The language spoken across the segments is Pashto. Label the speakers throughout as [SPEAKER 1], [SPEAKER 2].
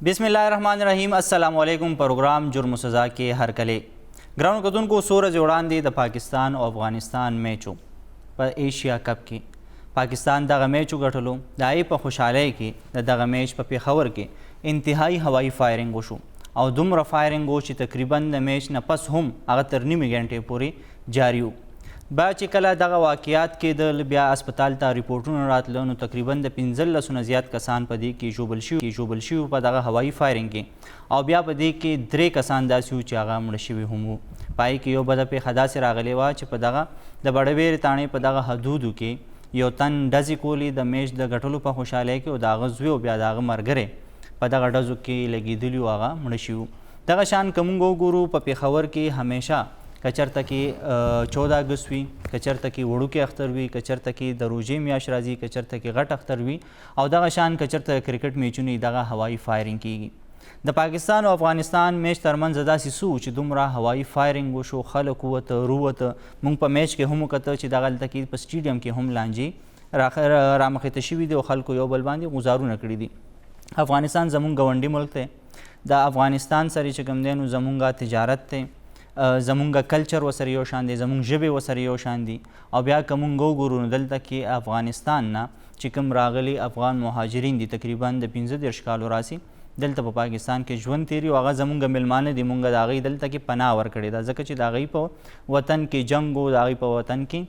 [SPEAKER 1] बिस्मिल्लाहिर्रहमानिर्रहीम। अस्सलामु अलैकुम। प्रोग्राम जुर्म सज़ा के हर कले ग्राउंड कतून को सूरज उड़ान द पाकिस्तान और अफगानिस्तान मैचों पर एशिया कप की पाकिस्तान दगा मैचों गठलो दाई पर खुशहाली की दगा मैच पर पेशावर के इंतहाई हवाई फायरिंग वशो और दुमरा फायरिंग वो तकरीबन द मैच न पस हम अगर तरनीमी घंटे पूरी जारी हो बा چې کله دغه واقعیات کېدل بیا اسپتال ته ریپورټونه راتلل نو تقریبا د 15 نه زیات کسان په دې کې ژوبل شوي په دغه هوایي فایرنګ کې او بیا په دې کې 3 کسان داسې وو چې هغه مړه شوي هم وو پای کې یو بده پیښه داسې راغلې وه چې په دغه د بډویر تاڼې په دغه حدودو کې یو تن ډزې کولې د میچ د ګټلو په خوشحالۍ کې او د هغه زوی او بیا د هغه ملګری په دغه ډزو کې لګېدلي وو هغه مړه شوي وو دغه شان که موږ وګورو په پېښور کې همیشه کچرته کې 14 اګست وي کچرته کې وړوکی اختر وي کچرته کې د روژې میاشت راځي کچرته کې غټ اختر وي او دغه شان کچرته کرکټ میچونه دغه هوایي فایرنګ کیږي د پاکستان او افغانستان میچ ترمنځ داسې څه چې دومره هوایي فایرنګ وشو خلک ووته رووته موږ په میچ کې هم وکته چې دغه هلته کې په سټیډیم کې هم لانجې رامخته شوي دي او خلکو یو بل باندې غزارونه کړي دي افغانستان زمونږ ګاونډي ملک دی د افغانستان سره چې کوم دی نو زمونږ تجارت دی زمونږ کلچر ورسره یو شان دی زمونږ ژبې ورسره یو شان دي او بیا که مونږ وګورو نو دلته کې افغانستان نه چې کوم راغلي افغان مهاجرین دي تقریبا د 15 کالو راسي دلته په پاکستان کې ژوند تیري او هغه زمونږ میلمانه دي مونږ د هغوی دلته کې پناه ورکړې ده ځکه چې د هغوی په وطن کې جنګ و د هغوی په وطن کې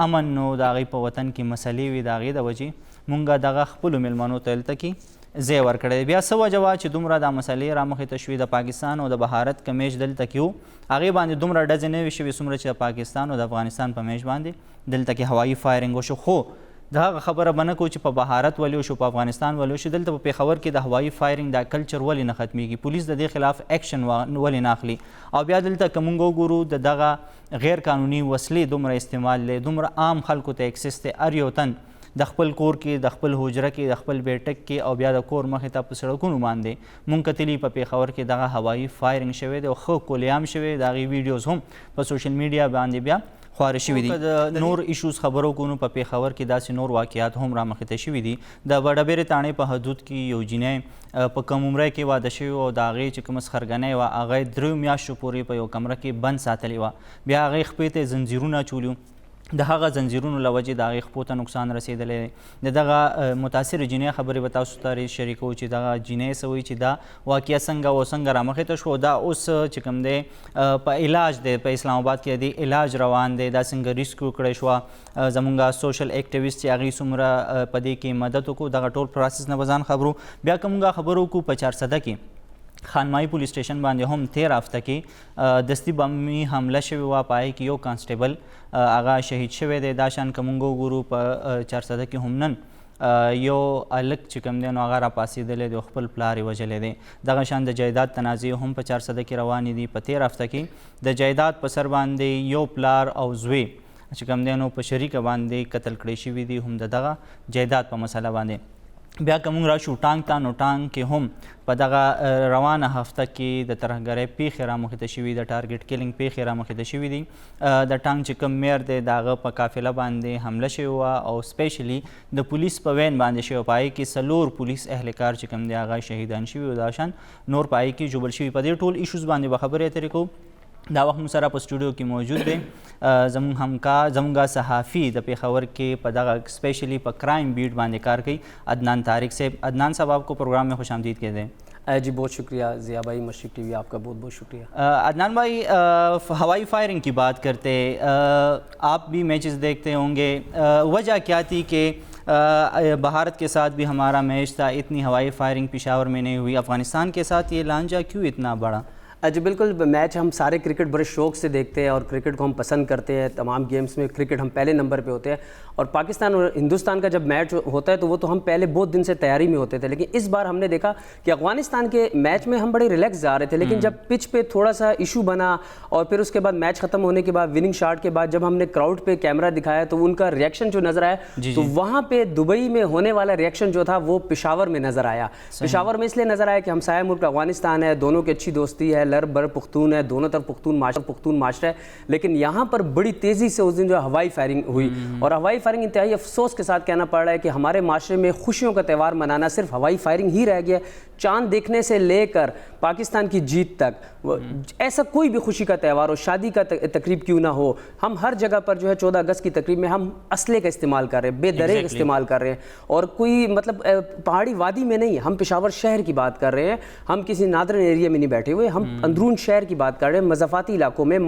[SPEAKER 1] امن نو د هغوی په وطن کې مسلې وي د هغې د وجې مونږ دغه خپلو میلمنو ته دلته کې ځای ورکړی بیا څه وجه وه چې دومره دا مسلې رامخې شوي د پاکستان او د بهارت که میچ دلته کې و هغې باندې دومره ډزې نه وي شوي څومره چې د پاکستان او د افغانستان په میچ باندې دلته کې هوایي فایرنګ وشو خو د هغه خبره به نه کوو چې په بهارت ولې وشو په افغانستان ولې وشو دلته په پېښور کې د هوایي فایرنګ دا کلچر ولې نه ختمیږي پولیس د دې خلاف ایکشن ولې نه اخلي او بیا دلته که موږ وګورو د دغه غیر قانوني وسلې دومره استعمال دی دومره عام خلکو ته اکسس دی هر یو تن د خپل کور کې د خپل حجره کې د خپل بیټک کې او بیا د کور مخې ته په سړکونو باندې مونږ کتلي په پېښور کې دغه هوایي فایرنګ شوی دی او ښه کولیام شوی د هغې ویډیوز هم په سوشل میډیا باندې بیا خواره شوي دي د نور ایشوز خبرو کو نو په پېښور کې داسې نور واقعات هم رامخته شوي دي د بډبېرې تاڼې په حدود کې یو جینۍ په کم عمره کې واده شوي او د هغې چې کومه سخرګنۍ وه هغه 3 میاشتو پورې په یو کمره کې بند ساتلې وه بیا هغې خپې ته زنځیرونه اچولي د هغه زنځیرونو له وجې د هغې خپو ته نقصان رسېدلی دی د دغه متاثرې جینۍ خبرې به تاسو ته شریکوو چې دغه جینۍ څه وایي چې دا واقعه څنګه و څنګه رامخې ته شو دا اوس چې کوم دی په علاج دی په اسلام آباد کې دی علاج روان دی دا څنګه ریسکیو کړی شوه زمونږ سوشل اکټیویسټ چې هغوی څومره په دې کې مدد وکړو دغه ټول پروسس نه به ځان خبرو بیا که مونږ خبرو وکړو په 400 کې خانماهی پولیس سټیشن باندې هم 13 هفته کې دستي بمي حمله شوې وه په هغې کې یو کانسټیبل هغه شهید شوی دی دا شان که موږ وګورو په 400 کې هم نن یو هلک چې کوم دی نو هغه راپاڅېدلی دی او خپل پلار یې وژلی دی دغه شان د جایداد تنازعې هم په 400 کې روانې دي په 13 هفته کې د جایداد په سر باندې یو پلار او زوی چې کوم دی نو په شریکه باندې قتل کړی شوي دي هم د دغه جایداد په مسله باندې بیا که موږ راشو ټانک ته نو ټانک کې هم په دغه روانه هفته کې د ترهګرۍ پیښې رامخته شوي د ټارګټ کیلینګ پیښې رامخته شوي دي د ټانک چې کوم میر دی د هغه په قافله باندې حمله شوې وه او سپیشلی د پولیس په وین باندې شوی په هغې کې 4 پولیس اهلکار چې کوم دی هغه شهیدان شوي او دا شان نور په هغې کې ژوبل شوي په دې ټول ایشوز باندې به خبرې اترې کوو دا وخت مو سره په سټوډیو کې موجود دی زمونږ صحافي د پېښور کې په دغه سپیشلی په کرائم بیٹ باندې کار کوي عدنان طارق صاحب عدنان صاحب آپ کو پروگرام میں خوش آمدید کہتے ہیں
[SPEAKER 2] جی بہت شکریہ ضیاء بھائی مشرق ٹی وی آپ کا بہت بہت شکریہ
[SPEAKER 1] عدنان بھائی ہوائی فائرنگ کی بات کرتے آپ بھی میچز دیکھتے ہوں گے وجہ کیا تھی کہ بھارت کے ساتھ بھی ہمارا میچ تھا اتنی ہوائی فائرنگ پشاور میں نہیں ہوئی افغانستان کے ساتھ یہ لانجہ کیوں اتنا بڑا
[SPEAKER 2] جی بالکل میچ ہم سارے کرکٹ بڑے شوق سے دیکھتے ہیں اور کرکٹ کو ہم پسند کرتے ہیں تمام گیمز میں کرکٹ ہم پہلے نمبر پہ ہوتے ہیں اور پاکستان اور ہندوستان کا جب میچ ہوتا ہے تو وہ تو ہم پہلے بہت دن سے تیاری میں ہوتے تھے لیکن اس بار ہم نے دیکھا کہ افغانستان کے میچ میں ہم بڑے ریلیکس جا رہے تھے لیکن جب پچ پہ تھوڑا سا ایشو بنا اور پھر اس کے بعد میچ ختم ہونے کے بعد وننگ شاٹ کے بعد جب ہم نے کراؤڈ پہ کیمرہ دکھایا تو ان کا ریئیکشن جو نظر آیا تو وہاں پہ دبئی میں ہونے والا ریئیکشن جو تھا وہ پشاور میں نظر آیا پشاور میں اس لیے نظر آیا کہ ہمسایہ ملک افغانستان ہے دونوں کی اچھی دوستی ہے لر بر پختون ہے دونوں طرف پختون معاشرہ ہے لیکن یہاں پر بڑی تیزی سے اس دن جو ہوائی فائرنگ ہوئی اور ہوائی فائرنگ انتہائی افسوس کے ساتھ کہنا پڑ رہا ہے کہ ہمارے معاشرے میں خوشیوں کا تہوار منانا صرف ہوائی فائرنگ ہی رہ گیا چاند دیکھنے سے لے کر پاکستان کی جیت تک ایسا کوئی بھی خوشی کا تہوار ہو, شادی کا تقریب کیوں نہ ہو, ہم ہر جگہ پر جو ہے 14 اگست کی تقریب میں ہم اسلحے کا استعمال کر رہے ہیں, بے دریغ استعمال کر رہے ہیں, اور کوئی مطلب پہاڑی وادی میں نہیں, ہم پشاور شہر کی بات کر رہے ہیں, ہم کسی نادرن ایریا میں نہیں بیٹھے ہوئے, ہم اندرون شہر کی بات کر رہے ہیں. مضافاتی علاقوں میں,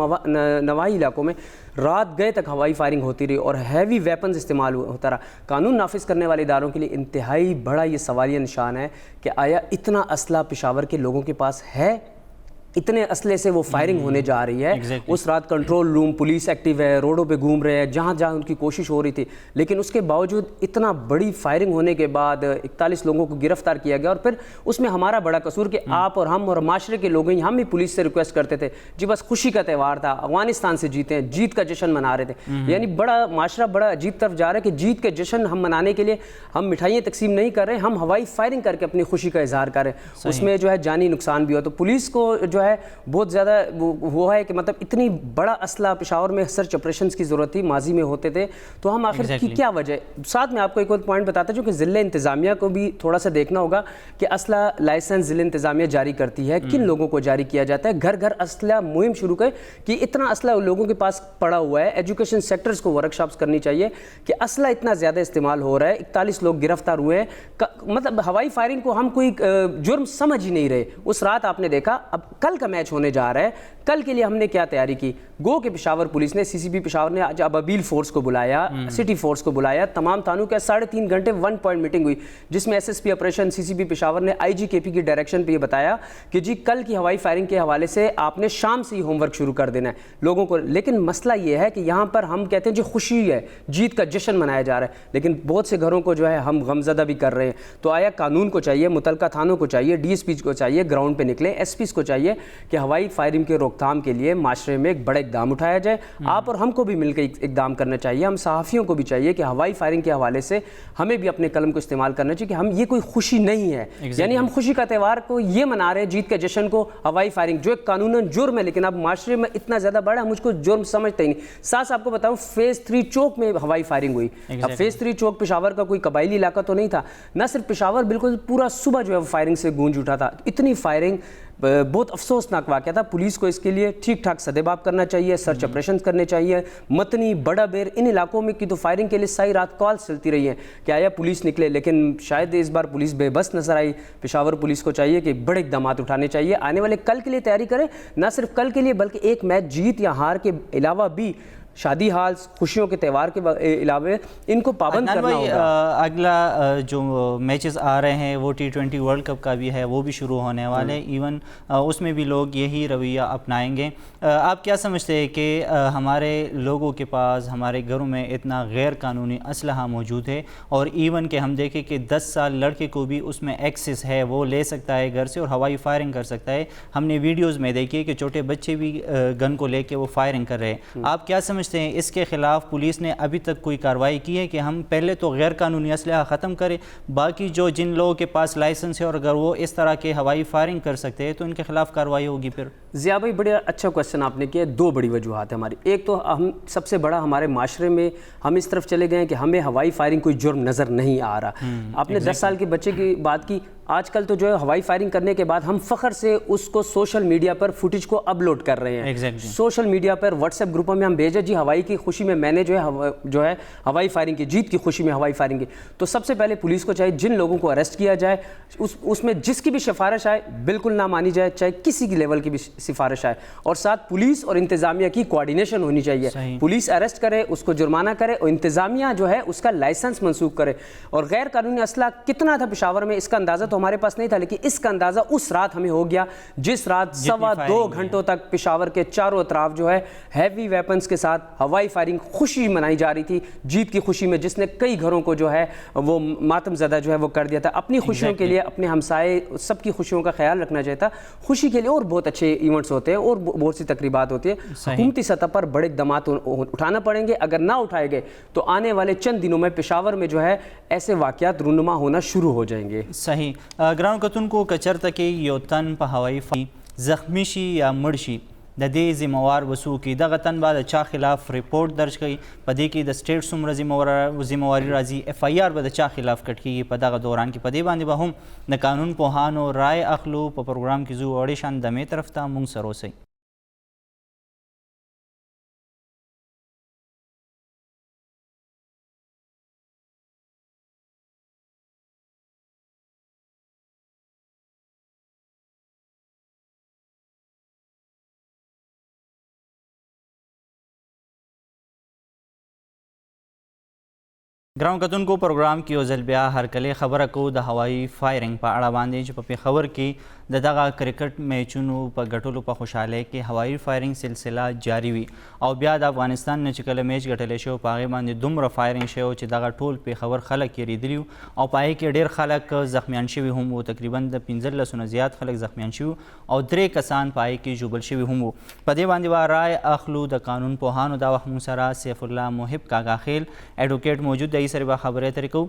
[SPEAKER 2] نواحی علاقوں میں رات گئے تک ہوائی فائرنگ ہوتی رہی اور ہیوی ویپنز استعمال ہوتا رہا. قانون نافذ کرنے والے اداروں کے لیے انتہائی بڑا یہ سوالیہ نشان ہے کہ آیا اتنا اسلحہ پشاور کے لوگوں کے پاس ہے؟ اتنے اسلحے سے وہ فائرنگ ہونے جا رہی ہے. اس رات کنٹرول روم پولیس ایکٹیو ہے, روڈوں پہ گھوم رہے ہیں, جہاں جہاں ان کی کوشش ہو رہی تھی, لیکن اس کے باوجود اتنا بڑی فائرنگ ہونے کے بعد 41 لوگوں کو گرفتار کیا گیا. اور پھر اس میں ہمارا بڑا قصور کہ آپ اور ہم اور معاشرے کے لوگ ہم بھی پولیس سے ریکویسٹ کرتے تھے جی بس خوشی کا تہوار تھا, افغانستان سے جیتے ہیں, جیت کا جشن منا رہے تھے. یعنی بڑا معاشرہ بڑا عجیب طرف جا رہا ہے کہ جیت کے جشن ہم منانے کے لیے ہم مٹھائیاں تقسیم نہیں کر رہے, ہم ہوائی فائرنگ کر کے اپنی خوشی کا اظہار کر رہے ہیں. اس میں جو ہے جانی نقصان بھی ہو. تو پولیس کو جو ہے بہت زیادہ وہ ہے کہ مطلب اتنی بڑا اسلحہ پشاور میں سرچ آپریشنز کی ضرورت تھی, ماضی میں ہوتے تھے, تو ہم آخر کی کیا وجہ. ساتھ میں آپ کو ایک اور پوائنٹ بتاتا ہوں کہ ضلع انتظامیہ کو بھی تھوڑا سا دیکھنا ہوگا کہ اسلحہ لائسنس ضلع انتظامیہ جاری کرتی ہے, کن لوگوں کو جاری کیا جاتا ہے. گھر گھر اسلحہ مہم شروع کرے کہ اتنا اسلحہ لوگوں کے پاس پڑا ہوا ہے. ایجوکیشن سیکٹرز کو ورک شاپس کرنی چاہیے کہ اسلحہ اتنا زیادہ استعمال ہو رہا ہے, 41 لوگ گرفتار ہوئے ہیں. مطلب ہوائی فائرنگ کو ہم کوئی جرم سمجھ ہی نہیں رہے. اس رات آپ نے دیکھا, اب کل کا میچ ہونے جا رہا ہے, کل کے لیے ہم نے کیا تیاری کی. گو کہ پشاور پولیس نے, سی سی بی پشاور نے آج ابابیل فورس کو بلایا, سٹی فورس کو بلایا, تمام تھانوں کے 3.5 گھنٹے 1 پوائنٹ میٹنگ ہوئی, جس میں ایس ایس پی آپریشن سی سی بی پشاور نے آئی جی کے پی کی ڈائریکشن پہ یہ بتایا کہ جی کل کی ہوائی فائرنگ کے حوالے سے آپ نے شام سے ہی ہوم ورک شروع کر دینا ہے لوگوں کو. لیکن مسئلہ یہ ہے کہ یہاں پر ہم کہتے ہیں جی خوشی ہے, جیت کا جشن منایا جا رہا ہے, لیکن بہت سے گھروں کو جو ہے ہم غمزدہ بھی کر رہے ہیں. تو آیا قانون کو چاہیے, متعلقہ تھانوں کو چاہیے, ڈی ایس پیز کو چاہیے گراؤنڈ پہ نکلیں, ایس پیز کو چاہیے کہ ہوائی فائرنگ کے روک تھام کے لیے معاشرے میں ایک بڑا اقدام اٹھایا جائے. آپ اور ہم کو بھی مل کے اقدام کرنا چاہیے. ہم صحافیوں کو بھی چاہیے کہ ہوائی فائرنگ کے حوالے سے ہمیں بھی اپنے قلم کو استعمال کرنا چاہیے کہ ہم یہ کوئی خوشی نہیں ہے, یعنی ہم خوشی کا تہوار کو یہ منا رہے ہیں, جیت کے جشن کو ہوائی فائرنگ جو ایک قانوناً جرم ہے, لیکن اب معاشرے میں اتنا زیادہ بڑا ہم اس کو جرم سمجھتے ہی نہیں. ساتھ آپ کو بتاؤں فیز 3 چوک میں ہوائی فائرنگ ہوئی. اب فیز 3 چوک پشاور کا کوئی قبائلی علاقہ تو نہیں تھا, نہ صرف پشاور, بالکل پورا صبح جو ہے فائرنگ سے گونج اٹھا تھا. اتنی فائرنگ بہت افسوسناک واقعہ تھا. پولیس کو اس کے لیے ٹھیک ٹھاک سدباب کرنا چاہیے, سرچ آپریشنز کرنے چاہیے. متنی, بڑا بیر, ان علاقوں میں کی تو فائرنگ کے لیے ساری رات کالز چلتی رہی ہیں کہ آیا پولیس نکلے, لیکن شاید اس بار پولیس بے بس نظر آئی. پشاور پولیس کو چاہیے کہ بڑے اقدامات اٹھانے چاہیے, آنے والے کل کے لیے تیاری کریں, نہ صرف کل کے لیے بلکہ ایک میچ جیت یا ہار کے علاوہ بھی شادی ہال, خوشیوں کے تہوار کے علاوہ ان کو پابند کرنا ہوگا.
[SPEAKER 1] اگلا جو میچز آ رہے ہیں وہ T20 ورلڈ کپ کا بھی ہے, وہ بھی شروع ہونے والے, ایون اس میں بھی لوگ یہی رویہ اپنائیں گے. آپ کیا سمجھتے ہیں کہ ہمارے لوگوں کے پاس, ہمارے گھروں میں اتنا غیر قانونی اسلحہ موجود ہے, اور ایون کہ ہم دیکھیں کہ 10 سال لڑکے کو بھی اس میں ایکسس ہے, وہ لے سکتا ہے گھر سے اور ہوائی فائرنگ کر سکتا ہے. ہم نے ویڈیوز میں دیکھی کہ چھوٹے بچے بھی گن کو لے کے وہ فائرنگ کر رہے ہیں. آپ کیا سمجھتے ہیں اس کے خلاف پولیس نے ابھی تک کوئی کارروائی کی ہے کہ ہم پہلے تو غیر قانونی اسلحہ ختم کریں, باقی جن لوگوں کے پاس لائسنس ہے اور اگر وہ اس طرح کے ہوائی فائرنگ کر سکتے ہیں تو ان کے خلاف کارروائی ہوگی؟ پھر
[SPEAKER 2] ضیاء بھائی بڑا اچھا کوشچن آپ نے کیا. 2 بڑی وجوہات ہیں ہماری. ایک تو ہم سب سے بڑا ہمارے معاشرے میں ہم اس طرف چلے گئے ہیں کہ ہمیں ہوائی فائرنگ کوئی جرم نظر نہیں آ رہا. آپ نے 10 سال کے بچے کی بات کی, آج کل تو جو ہے ہوائی فائرنگ کرنے کے بعد ہم فخر سے اس کو سوشل میڈیا پر فوٹیج کو اپلوڈ کر رہے ہیں. سوشل میڈیا پر واٹس ایپ گروپوں میں ہم بھیجیں جی ہوائی کی خوشی میں میں نے جو ہے ہوائی فائرنگ کی, جیت کی خوشی میں ہوائی فائرنگ کی. تو سب سے پہلے پولیس کو چاہیے جن لوگوں کو اریسٹ کیا جائے اس میں جس کی بھی سفارش آئے بالکل نہ مانی جائے, چاہے کسی کی لیول کی بھی سفارش آئے, اور ساتھ پولیس اور انتظامیہ کی کوارڈینیشن ہونی چاہیے. پولیس اریسٹ کرے, اس کو جرمانہ کرے, اور انتظامیہ جو ہے اس کا لائسنس منسوخ کرے. اور غیر قانونی اسلحہ کتنا تھا پشاور میں اس کا اندازہ تو ہمارے پاس نہیں تھا, لیکن اس کا اندازہ اس رات ہمیں ہو گیا جس رات 2.25 گھنٹوں تک پشاور کے چاروں اطراف جو ہے ہیوی ویپنز کے ساتھ ہوائی فائرنگ خوشی منائی جا رہی تھی, جیت کی خوشی میں, جس نے کئی گھروں کو جو ہے وہ ماتم زدہ جو ہے وہ کر دیا تھا. اپنی خوشیوں کے لیے, اپنے ہمسائے سب کی خوشیوں کا خیال رکھنا چاہیے تھا. خوشی کے لیے اور بہت اچھے ایونٹس ہوتے ہیں اور بہت سی تقریبات ہوتی ہیں. حکومتی سطح پر بڑے اقدامات اٹھانا پڑیں گے. اگر نہ اٹھائے گئے تو آنے والے چند دنوں میں پشاور میں جو ہے ایسے واقعات رونما ہونا شروع ہو جائیں گے.
[SPEAKER 1] صحیح. گراؤنڈ کتن کو کچر تک یو تن پہ ہوائی زخمی شی یا مڑ شی د دې ذمہوار به څوک وي. دغه تن به د چا خلاف ریپورټ درج کوي، په دې کې د سټیټ څومره ذمہواري راځي، اف آی آر به د چا خلاف کټ کیږي په دغه دوران کې. په دې باندې به هم د قانون پوهانو رای اخلو. په پروګرام کې ځو وړې شان دمې طرف ته مونږ سره اوسئ. ګران کتونکو پروګرام کې یو ځل بیا هرکلې خبره کوو د هوایي فایرنګ په اړه باندې چې په پېښور کې د دغه کرکټ میچونو په ګټلو په خوشحالۍ کې هوایي فایرنګ سلسله جاري وي او بیا د افغانستان نه چې کله میچ ګټلی شوی په هغې باندې دومره فایرنګ شوی چې دغه ټول پېښور خلک یې لیدلي او په هغې کې ډېر خلک زخمیان شوي هم وو. تقریبا د 15 نه زیات خلک زخمیان شوي او 3 کسان په هغې کې ژوبل شوي هم وو. په دې باندې به رای اخلو د قانون پوهانو. دا وخت موږ سره سیف الله محب کاکا خیل ایډوکیټ موجود دی، سره به خبرې اترې کوو.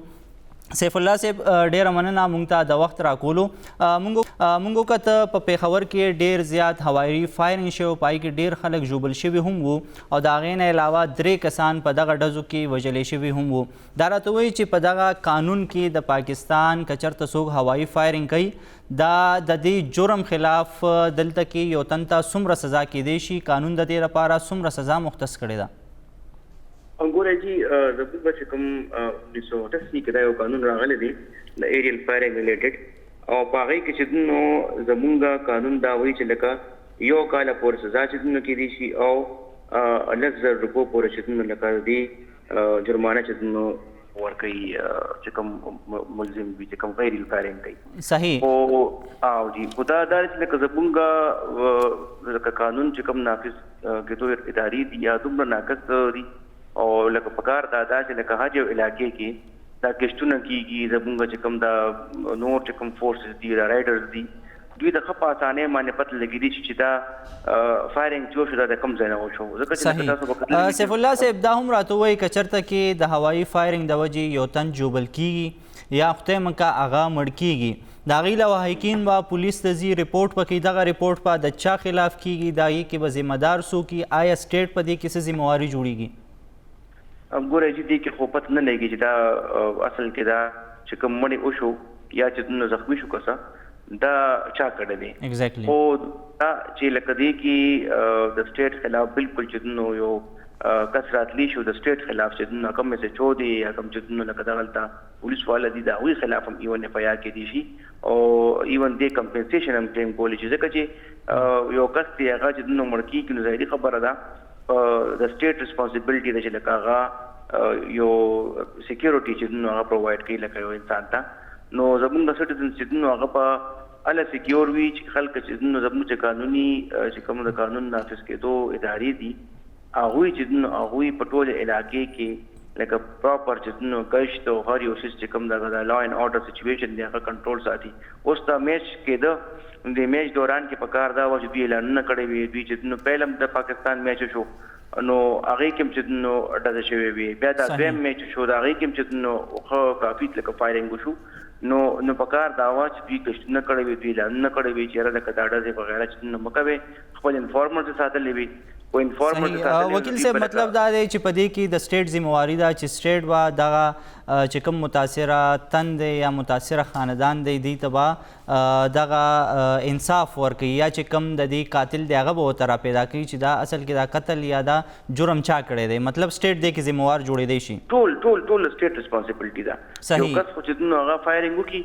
[SPEAKER 1] سیف الله صاحب ډیره مننه مونږ ته د وخت راکولو. مونږ وکته په پېښور کې ډیر زیات هوایي فایرنګ شوی، پای کې ډیر خلک ژوبل شوي هم وو او د هغې نه علاوه 3 کسان په دغه ډزو کې وژلی شوي هم وو. دا راته وایي چې په دغه قانون کې د پاکستان که چېرته څوک هوایي فایرنګ کوي دا د دې جرم خلاف دلته کې یو تن ته څومره سزا کیدی شي، قانون د دې لپاره څومره سزا مختص کړې ده؟
[SPEAKER 3] ګوره جی زموږ به چې کوم 1988 کې دا یو قانون راغلی دی د ایریل فایرنګ ریلیټډ او په هغې کې چې نو زموږ قانون دا وایي چې لکه 1 کاله پورې سزا چې نو کیدی شي او 10,000 روپو پورې چې نو لکه دې جرمانه چې نو ورکوي چې کوم ملزم وي چې کوم ایریل فایرنګ کوي.
[SPEAKER 1] صحیح.
[SPEAKER 3] او جی خو دا چې لکه زموږ لکه قانون چې کوم نافذ کېدو ادارې دي یا دومره ناقص دي او لکه پکار دا چې لکه حج علاقې کې دا کشتونه کېږي زموږ چې کوم دا نور چې کوم فورسز دي دا رایډرز دي دوی د ښه په اسانۍ باندې پته لګېدي چې دا فایرنګ چې وشو دا د کوم ځای نه وشو.
[SPEAKER 1] صحیح. سیف الله صاحب دا هم راته وایي که چېرته کې د هوایي فایرنګ د وجې یو تن ژوبل کېږي یا خدای مکه هغه مړ کېږي، د هغې له حقیقین به پولیس ته ځي ریپورټ به کوي، دغه ریپورټ به د چا خلاف کېږي، د هغې کې به ذمه دار څوک وي، آیا سټیټ په دې کې څه ذمهواري جوړېږي؟
[SPEAKER 3] ګوره جی دې کې خو پته نه لګي چې دا اصل کې دا چې کوم مړی وشو یا چې نو زخمی شو کسه دا چا کړی دی.
[SPEAKER 1] ایگزیکټلی.
[SPEAKER 3] خو دا چې لکه دې کې د سټیټ خلاف بالکل چې نو یو کس راتلی شو د سټیټ خلاف چې نو کوم میسج دی یا کوم چې نو لکه دغلته پولیس والا دي د هغوی خلاف هم ایون اف آی آر کېدی شي او ایون دې کمپنسیشن هم کلیم کولی شي ځکه چې یو کس دی هغه چې نو مړ کېږي نو ظاهري خبره ده د سټیټ ریسپانسبلټي ده چې لکه هغه یو سیکیورټي چې نو هغه پرووایډ کوي لکه یو انسان ته نو زموږ سټیزن چې نو هغه په اله سیکیور وي چې خلک چې نو زموږ چې قانوني چې کوم د قانون نافذ کېدو ادارې دي هغوی چې نو هغوی په ټول علاقې کې لکه پراپر چې نو گشت او هر یو شی چې کوم د لا اینډ اورډر سچویشن دی هغه کنټرول ساتي. اوس دا میچ کېده د میچ دوران کې په کار دا و چې دوی اعلانونه کړی وي دوی چې نو پیلم د پاکستان میچ شو نو هغې کې هم چې نو ډزه شوې وي، بیا دا دویم میچ شو د هغې کې هم چې نو ښه کافي لکه فایرنګ وشو نو په کار دا و چې دوی کشتونه کړی وي دوی اعلانونه کړی وي چې یاره لکه دا ډزې وغیره چې نو مه کوئ، خپل انفارمر څه ساتلی وي.
[SPEAKER 1] وکیل صاحب مطلب دا دی چې په دې کې د سټیټ ذمہواري ده چې سټیټ به دغه چې کوم متاثره تن دی یا متاثره خاندان دی دوی ته به دغه انصاف ورکوي یا چې کوم د دې قاتل دی هغه به ورته راپیدا کوي چې دا اصل کې دا قتل یا دا جرم چا کړی دی، مطلب سټیټ دې کې ذمہوار جوړېدی شي.
[SPEAKER 3] ټول سټیټ ریسپانسبلټي ده.
[SPEAKER 1] صحیح.
[SPEAKER 3] یو کس خو چې نو هغه فایرنګ وکړي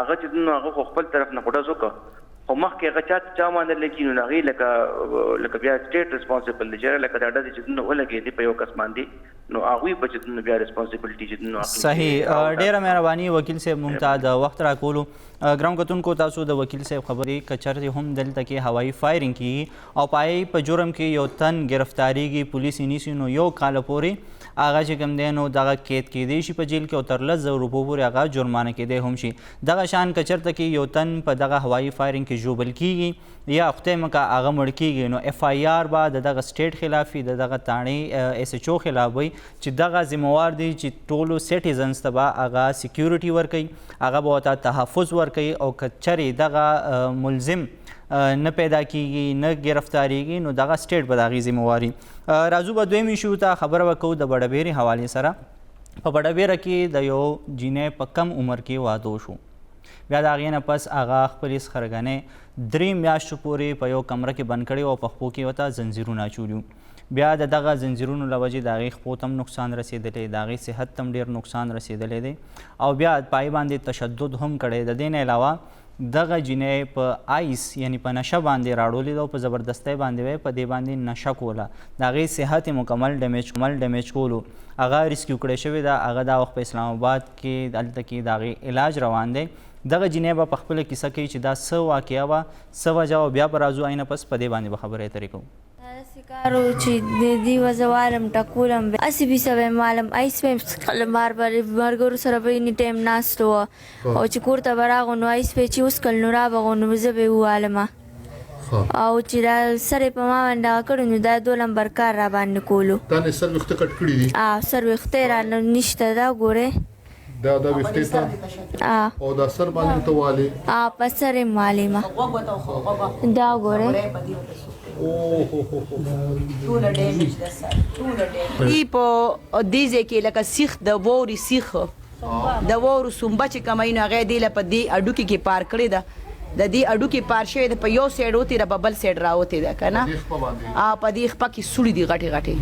[SPEAKER 3] هغه چې نو هغه خو خپل طرف نه خو ډز وکړه خو مخکې هغه چا باندې لګي نو هغې لکه بیا سټیټ ریسپانسبل دی چې لکه دا ډزې چې نو ولګېدې په یو کس باندې نو هغوی به چې نو بیا ریسپانسبلټي چې نو
[SPEAKER 1] صحیح. ډېره مهرباني وکیل صاحب مونږ ته د وخت راکولو. ګران کتونکو تاسو د وکیل صاحب خبرې که چېرته هم دلته کې هوایي فایرنګ کېږي او په په جرم کې یو تن ګرفتاریږي پولیس یې نیسي نو 1 کاله پورې هغه چې کوم دی نو دغه قید کیدی شي په جیل کې او تر 10,000 روپو پورې هغه جرمانه کیدی هم شي. دغه شان که چېرته کې یو تن په دغه هوایي فایرنګ کې ژوبل کیږي یا خدای مکه هغه مړ کیږي نو اف آی آر به د دغه سټیټ خلاف وي د دغه تاڼې ایس ایچ او خلاف وي چې دغه ذمہوار دی چې ټولو سټیزنز ته به هغه سیکیورټي ورکوي، هغه به ورته تحفظ ورکوي او که چېرې دغه ملزم نه پیدا کیږي نه گرفتاریږي نو دغه سټیټ به د هغې ذمواري. راځو به دویم ایشو ته خبره به کوو د بډهبیرې حوالې سره. په بډهبیره کې د یو جینۍ په کم عمر کې واده وشو. بیا د هغې نه پس هغه خپلې سخرګنۍ 3 میاشتو پورې په یو کمره کې بند کړې او په خپو کې ورته زنځیرونه اچولي. بیا د دغه زنځیرونو له وجې د هغې خپو ته هم نقصان رسېدلی، د هغې صحت ته هم ډېر نقصان رسېدلی دی او بیا په هغې باندې تشدد هم کړی. د دې نه علاوه دغه جینۍ په آیس یعنی په نشه باندې راړولې ده او په زبردستۍ باندې وی په دې باندې نشه کوله. د هغې صحت یې مکمل ډیمیج کولو. هغه ریسکیو کړی شوې ده. هغه دا وخت په اسلام آباد کې دلته کې د هغې علاج روان دی. دغه جینۍ به په خپله کیسه کوي چې دا څه واقعه وه، څه وجه وه. بیا به راځو آینه پس په دې باندې به خبرې اترې کوو.
[SPEAKER 4] کارو چې د دې وزوالم ټکولم اسی بي سبه مالم ایس پم کله مار باندې مرګور سره به ني ټیم ناستو او چې کوړه براغو نو ایس په چې اوس کله نو را بغونو زبه والما او چې دا سره په ما باندې کړو نو دا 2 نمبر کار را باندې کولو.
[SPEAKER 5] تا نه سر وخت کټ کړی دي؟
[SPEAKER 4] سر وخت را نشته دا ګوره
[SPEAKER 5] دا وخت ته او دا سر باندې ته والی
[SPEAKER 4] په سر مالې ما دا ګوره
[SPEAKER 6] ټول ډیمیج ده سر، ټول ډیمیج. ای په دیزه کې لکه سیخ د ووري سیخ د وورو سومبه چې کماینو هغه دی له په دې اډو کې پار کړی ده. د دې اډو کې پار شوی ده په یو سایډ وتی د ببل سایډ راوتی ده کنه په دې خپه کې سړی دی غټي غټي.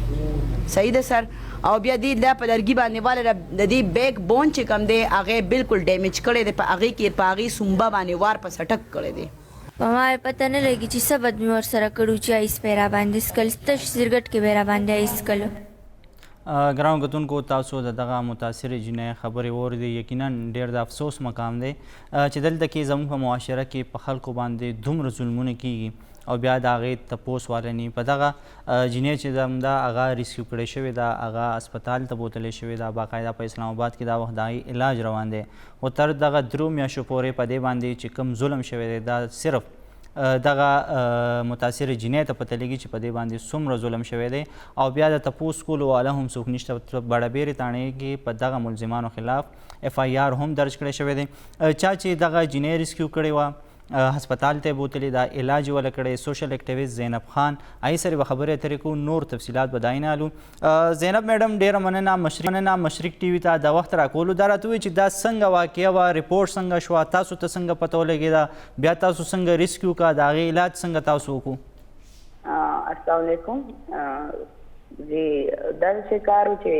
[SPEAKER 6] صحیح ده سر. او بیا دې د په لرګي باندې والا د دې بیک بون چې کم دی هغه بالکل ډیمیج کړی دی. په هغه کې په هغه سومبه باندې وار په سټک کړی دی.
[SPEAKER 4] په ما پته نه لګي چې سبد مې ورسره کړو چې ایس پیرا باندې سکل تش سرګټ کې بیرا باندې ایس کلو.
[SPEAKER 1] ګرانو کتونکو تاسو د دغه متاثرې جینۍ خبرې واورېدې. یقینا ډېر د افسوس مقام دی چې دلته کې زموږ په معاشره کې په خلکو باندې دومره ظلمونه کیږي او بیا د هغې تپوس والني. په دغه جینۍ چې ده هغه ریسکیو کړی شوې ده، هغه اسپتال ته بوتلی شوې ده، باقاعده په اسلام آباد کې دا وخت د هغې علاج روان دی. خو تر دغه 3 میاشتو پورې په دې باندې چې کوم ظلم شوی دی دا صرف دغه متاثرې جینۍ ته پته لګي چې په دې باندې څومره ظلم شوی دی او بیا د تپوس کولو والا هم څوک نشته. بډهبیرې تاڼې کې په دغه ملزمانو خلاف FIR هم درج کړی شوی دی. چا چې دغه جینۍ ریسکیو کړې وه هسپتال ته بوتلی، دا علاج ولا کړی. سوشل اکټیویسټ زینب خان آی سره به خبرې اترې کوو، نور تفصیلات به دای نه الو. زینب میډم ډیره مننه مشرق ټي وي ته د وخت راکولو. دا راته وایي چې دا څنګه واقعه وه، رپورټ څنګه شوه، تاسو ته څنګه پته ولګېده، بیا تاسو څنګه ریسکیو کا، د هغې علاج څنګه تاسو وکړو؟
[SPEAKER 7] السلام علیکم. جی دا چې کار و چې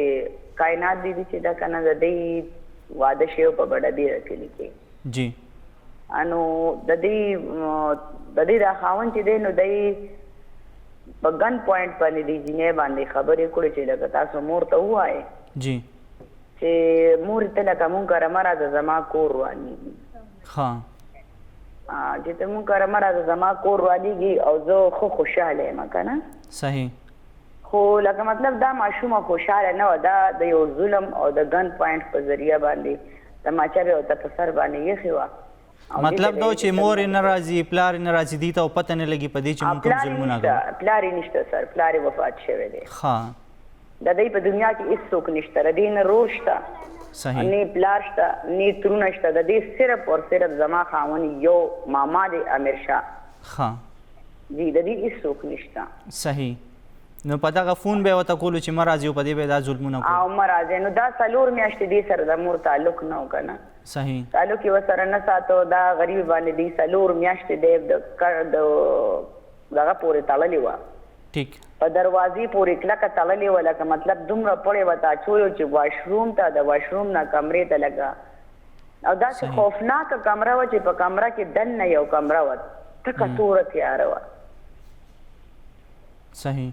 [SPEAKER 7] کائنات دیدي چې دا کنه د دې واده شوی په بډهبیره کلي کې.
[SPEAKER 1] جی
[SPEAKER 7] انو د دې دا خاوند چې دی نو دی په ګن پوینټ باندې دی جینۍ باندې خبرې کړې چې لکه تاسو مور ته ووایې
[SPEAKER 1] جی
[SPEAKER 7] چې مور ته لکه مونږ کره مه راځه زما کور روانېږي. چې ته مونږ کره مه راځه زما کور روانېږي او زه ښه خوشحاله یم که نه.
[SPEAKER 1] صحیح.
[SPEAKER 7] خو لکه مطلب دا ماشومه خوشحاله نه وه، دا د یو ظلم او د ګن پوینټ په ذریعه باندې تماچه به ورته په سر باندې ایښې وه.
[SPEAKER 1] مطلب دا چې مور یې نه راځي، پلار یې نه راځي، دې ته او پته نه لګي په دې چې موږ کوم ظلمونه کوو.
[SPEAKER 7] پلار یې نشته سر، پلار یې وفات شوی دی.
[SPEAKER 1] ښه.
[SPEAKER 7] د دوی په دنیا کې هېڅوک نشته، د دې نه رور شته،
[SPEAKER 1] صحیح،
[SPEAKER 7] نه پلار شته، نه ترونه شته. د دې صرف اور صرف زما خاوند یو ماما دی امیر شاه.
[SPEAKER 1] ښه.
[SPEAKER 7] جی د دې هېڅوک نشته.
[SPEAKER 1] صحیح. نو په دغه فون به یې ورته کولو چې مه راځي او په دې به یې دا ظلمونه کوو.
[SPEAKER 7] او مه راځئ. نو دا 4 میاشتې دې سره د مور تعلق نه و که نه.
[SPEAKER 1] صحیح.
[SPEAKER 7] تعلق یې ورسره نه ساتو. دا غریب باندې دې 4 میاشتې دی د دغه پورې تړلې وه.
[SPEAKER 1] ټیک.
[SPEAKER 7] په دروازې پورې کلکه تړلې وه، لکه مطلب دومره پړې ورته اچولې وه چې واشروم ته، د واشروم نه کمرې ته لګه. او داسې خوفناکه کمره وه چې په کمره کې دننه یو کمره وه، ټکه توره تیاره وه.
[SPEAKER 1] صحیح.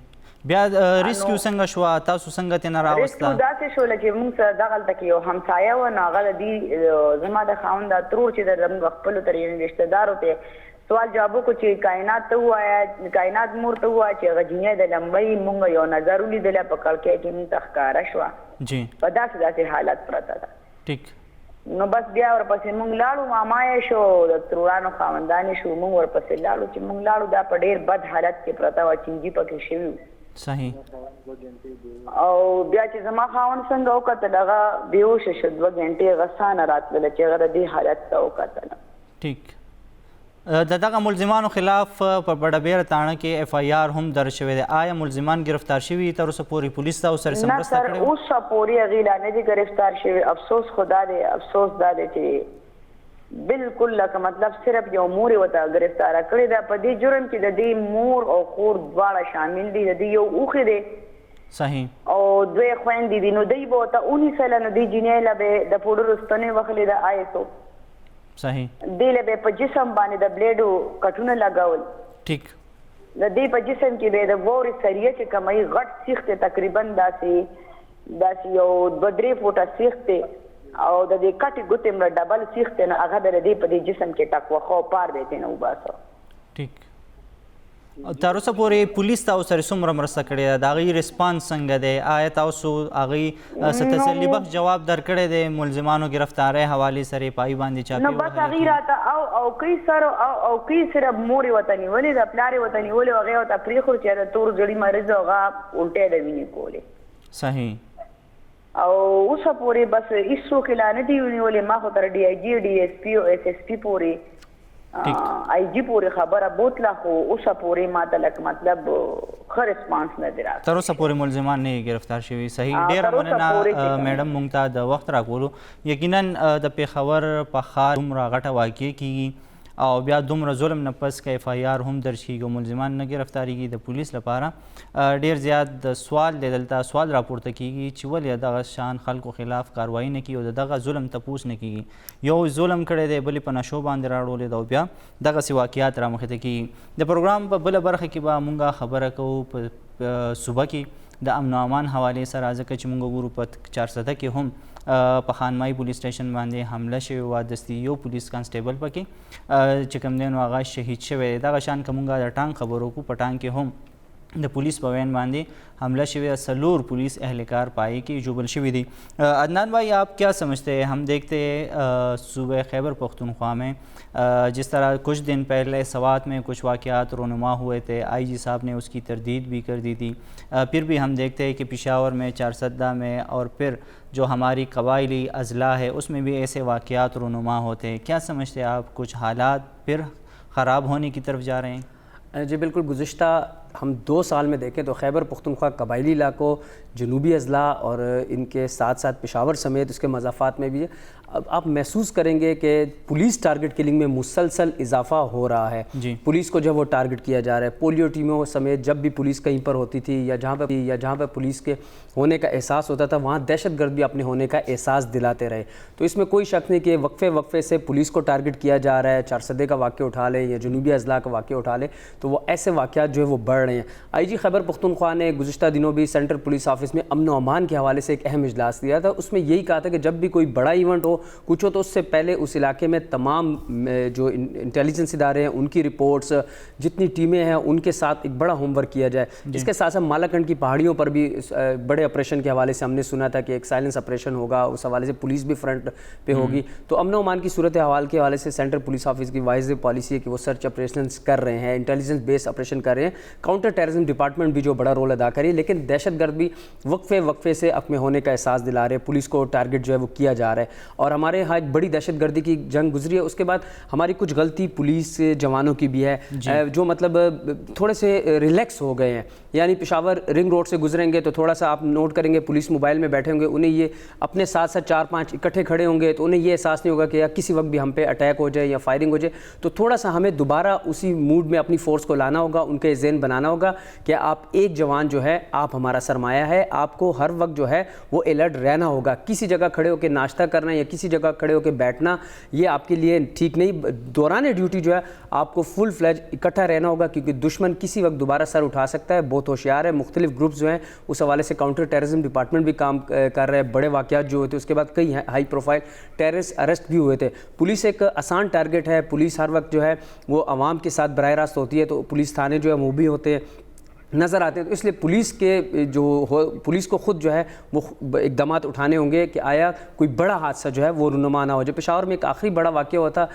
[SPEAKER 1] بیا ریسکیو څنګه شوه، تاسو څنګه ترې نه راوسته؟
[SPEAKER 7] ریسکیو داسې شوله چې موږ سره دغلته کې یو همسایه وه، نو هغه د دې زما د خاوند دا ترور چې د زموږ خپلو تر یعنې رشتهدارو ته سوال جواب وکړو چې کائنات ته ووایه، کائنات مور ته ووایه چې هغه جینۍ د لمبۍ موږ یو نظر ولیدله په کړکۍ کې موږ ته ښکاره شوه.
[SPEAKER 1] جی.
[SPEAKER 7] په داسې حالت پرته ده.
[SPEAKER 1] ټیک.
[SPEAKER 7] نو بس بیا ورپسې موږ لاړو، ماما یې شو، د ترورانو خاوندان یې شو، موږ ورپسې لاړو. چې موږ لاړو دا په ډېر بد حالت کې پرته وه، چینجي پکې شوي وو.
[SPEAKER 1] صحیح.
[SPEAKER 7] او بیا چې زما خاوند څنګه وکتل، هغه بېهوشه شو. 2 غنټې هغه ساه نه راتلله چې هغه د دې حالت ته وکتله.
[SPEAKER 1] ټیک. د دغه ملزمانو خلاف په بډبیره تاڼه کې اف آی آر هم درج شوی دی. آیا ملزمان گرفتار شوي تر اوسه پورې پولیس ته ورسره
[SPEAKER 7] نه
[SPEAKER 1] مرسته
[SPEAKER 7] سر
[SPEAKER 1] کړې وه؟
[SPEAKER 7] اوسه پورې هغې لا نه دي ګرفتار شوي. افسوس خدا دی، افسوس دا دی چې بالکل لکه مطلب صرف یو مور یې ورته ګرفتاره کړې ده. په دې جرم کې د دې مور او خور دواړه شامل دي. د دې یو اوښې دی
[SPEAKER 1] صحیح
[SPEAKER 7] او دوی خویندې دي. نو دوی به ورته ونیسله، نو دې جینۍ له به د پوډرو ستنې وهلې ده آیسو،
[SPEAKER 1] صحیح
[SPEAKER 7] دې له به په جسم باندې د بلیډو کټونه لګول.
[SPEAKER 1] ټیک
[SPEAKER 7] د دې په جسم کې به د وورې سریه چې کومه غټ سیخ دی، تقریبا داسې یو 2-3 فوټه سیخ دی او د دې کټې ګوتې مړه ډبل سیخ دی، نو هغه به د دې په دې جسم کې ټک وخه او پار به یې ترېنه وباسه.
[SPEAKER 1] ټیک. تر اوسه پورې پولیس تاسو سره څومره مرسته کړې ده؟ د هغې ریسپانس څنګه دی؟ آیا تاسو هغې څه تسلي بخش جواب درکړی دی ملزمانو گرفتارۍ حوالې سره یې پای باندې چاپې
[SPEAKER 7] نو بس هغې راته او کوي سر او کوي صرف مور یې ورته نیولې ده، پلار یې ورته نیولې او هغې ورته پرېښود چې د تور زړي مریض او هغه الټۍ د وینې کولې.
[SPEAKER 1] صحیح.
[SPEAKER 7] او اوسه پورې بس هېڅوک یې لا نه دي ونیولې. ما خو تر ډي آی جي ډي ایس پي او ایس ایس پي پورې آی جی پورې خبره بوتله، خو اوسه پورې ما ته لکه مطلب ښه ریسپانس نه دی راغلی.
[SPEAKER 1] تر اوسه پورې ملزمان نه گرفتار شوي. صحیح. ډېره مننه میډم موږ ته د وخت راکولو. یقینا د پېښور په ښار دومره غټه واقع کیږي او بیا دومره ظلم نه پس که اف آی آر هم درج کیږي او ملزمان نه گرفتاریږي، د پولیس لپاره ډېر زیات د سوال دی. دلته سوال راپورته کیږي چې ولې دغه شان خلکو خلاف کاروایي نه کیږي او د دغه ظلم تپوس نه کیږي. یو ظلم کړی دی، بلې په نشو باندې راوړلی دی او بیا دغسې واقعات رامخې ته کیږي. د پروګرام په بله برخه کې به مونږ خبره کوو په صوبه کې د امن و امان حوالې سره، ځکه چې مونږ ګورو په 400 کې هم په خانمای پولیس سټیشن باندې حمله شوې وه. دستي یو پولیس کانسټیبل پکې چې کوم دی نو هغه شهید شوی دی. دغه شان که مونږ د ټانک خبرو کو، په ټانک کې هم د پولیس په وین باندې حملہ شوی. 4 پولیس اہلکار پائے کی جوبل شوی دی. عدنان بھائی آپ کیا سمجھتے ہیں؟ ہم دیکھتے ہیں صوبہ خیبر پختونخوا میں جس طرح کچھ دن پہلے سوات میں کچھ واقعات رونما ہوئے تھے، آئی جی صاحب نے اس کی تردید بھی کر دی تھی. پھر بھی ہم دیکھتے ہیں کہ پشاور میں 400 میں اور پھر جو ہماری قبائلی اضلاع ہے اس میں بھی ایسے واقعات رونما ہوتے ہیں. کیا سمجھتے ہیں آپ؟ کچھ حالات پھر خراب ہونے کی طرف جا رہے ہیں؟
[SPEAKER 2] جی بالکل. گزشتہ ہم 2 سال میں دیکھیں تو خیبر پختونخوا قبائلی علاقوں، جنوبی اضلاع اور ان کے ساتھ ساتھ پشاور سمیت اس کے مضافات میں بھی اب آپ محسوس کریں گے کہ پولیس ٹارگٹ کلنگ میں مسلسل اضافہ ہو رہا ہے. پولیس کو جب وہ ٹارگٹ کیا جا رہا ہے، پولیو ٹیموں سمیت جب بھی پولیس کہیں پر ہوتی تھی یا جہاں پہ پولیس کے ہونے کا احساس ہوتا تھا وہاں دہشت گرد بھی اپنے ہونے کا احساس دلاتے رہے. تو اس میں کوئی شک نہیں کہ وقفے سے پولیس کو ٹارگٹ کیا جا رہا ہے. 400 کا واقعہ اٹھا لیں یا جنوبی اضلاع کا واقعہ اٹھا لیں تو وہ ایسے واقعات جو ہے وہ بڑھ رہے ہیں. آئی جی خیبر پختونخوا نے گزشتہ دنوں بھی سینٹرل پولیس آفس میں امن و امان کے حوالے سے ایک اہم اجلاس دیا تھا. اس میں یہی کہا تھا کہ جب بھی کوئی بڑا ایونٹ ہو، کچھ ہو، تو اس سے پہلے اس علاقے میں تمام جو انٹیلیجنس ادارے ہیں ان کی رپورٹس، جتنی ٹیمیں ہیں ان کے ساتھ ایک بڑا ہوم ورک کیا جائے. اس کے ساتھ ساتھ مالاکنڈ کی پہاڑیوں پر بھی بڑے آپریشن کے حوالے سے ہم نے سنا تھا کہ ایک سائلنس آپریشن ہوگا، اس حوالے سے پولیس بھی فرنٹ پہ ہوگی. تو امن و امان کی صورتحال کے حوالے سے سینٹرل پولیس آفس کی واضح پالیسی ہے کہ وہ سرچ آپریشنز کر رہے ہیں، انٹیلیجنس بیس آپریشن کر رہے ہیں. کاؤنٹر ٹیررزم ڈپارٹمنٹ بھی جو بڑا رول ادا کری، لیکن دہشت گرد بھی وقفے سے اپنے ہونے کا احساس دلا رہے ہیں. پولیس کو ٹارگٹ جو ہے وہ کیا جا رہا ہے اور ہمارے یہاں ایک بڑی دہشت گردی کی جنگ گزری ہے. اس کے بعد ہماری کچھ غلطی پولیس جوانوں کی بھی ہے جو مطلب تھوڑے سے ریلیکس ہو گئے ہیں. یعنی پشاور رنگ روڈ سے گزریں گے تو تھوڑا سا آپ نوٹ کریں گے پولیس موبائل میں بیٹھے ہوں گے، انہیں یہ اپنے ساتھ 4-5 اکٹھے کھڑے ہوں گے تو انہیں یہ احساس نہیں ہوگا کہ کسی وقت بھی ہم پہ اٹیک ہو جائے یا فائرنگ ہو جائے. تو تھوڑا سا ہمیں دوبارہ اسی موڈ میں اپنی فورس کو لانا ہوگا، ان کے ذہن بنانا ہوگا کہ آپ ایک جوان جو ہے آپ ہمارا سرمایہ ہے. آپ کو ہر وقت جو ہے وہ الرٹ رہنا ہوگا. کسی جگہ کھڑے ہو کے ناشتہ کرنا یا کسی جگہ کھڑے ہو کے بیٹھنا یہ آپ کے لیے ٹھیک نہیں. دوران ڈیوٹی جو ہے آپ کو فل فلیج اکٹھا رہنا ہوگا کیونکہ دشمن کسی وقت دوبارہ سر اٹھا سکتا ہے. بہت ہوشیار ہے. مختلف گروپس جو ہیں اس حوالے سے کاؤنٹر ٹیررزم ڈپارٹمنٹ بھی کام کر رہے ہیں. بڑے واقعات جو ہوئے تھے اس کے بعد کئی ہائی پروفائل ٹیررسٹ ارسٹ بھی ہوئے تھے. پولیس ایک آسان ٹارگٹ ہے. پولیس ہر وقت جو ہے وہ عوام کے ساتھ براہ راست ہوتی ہے تو پولیس تھانے جو ہے وہ بھی ہوتے ہیں. نظر آتے ہیں. تو اس لیے پولیس کے پولیس کو خود جو ہے وہ اقدامات اٹھانے ہوں گے کہ آیا کوئی بڑا حادثہ جو ہے وہ رونما نہ ہو جائے. پشاور میں ایک آخری بڑا واقعہ ہوا تھا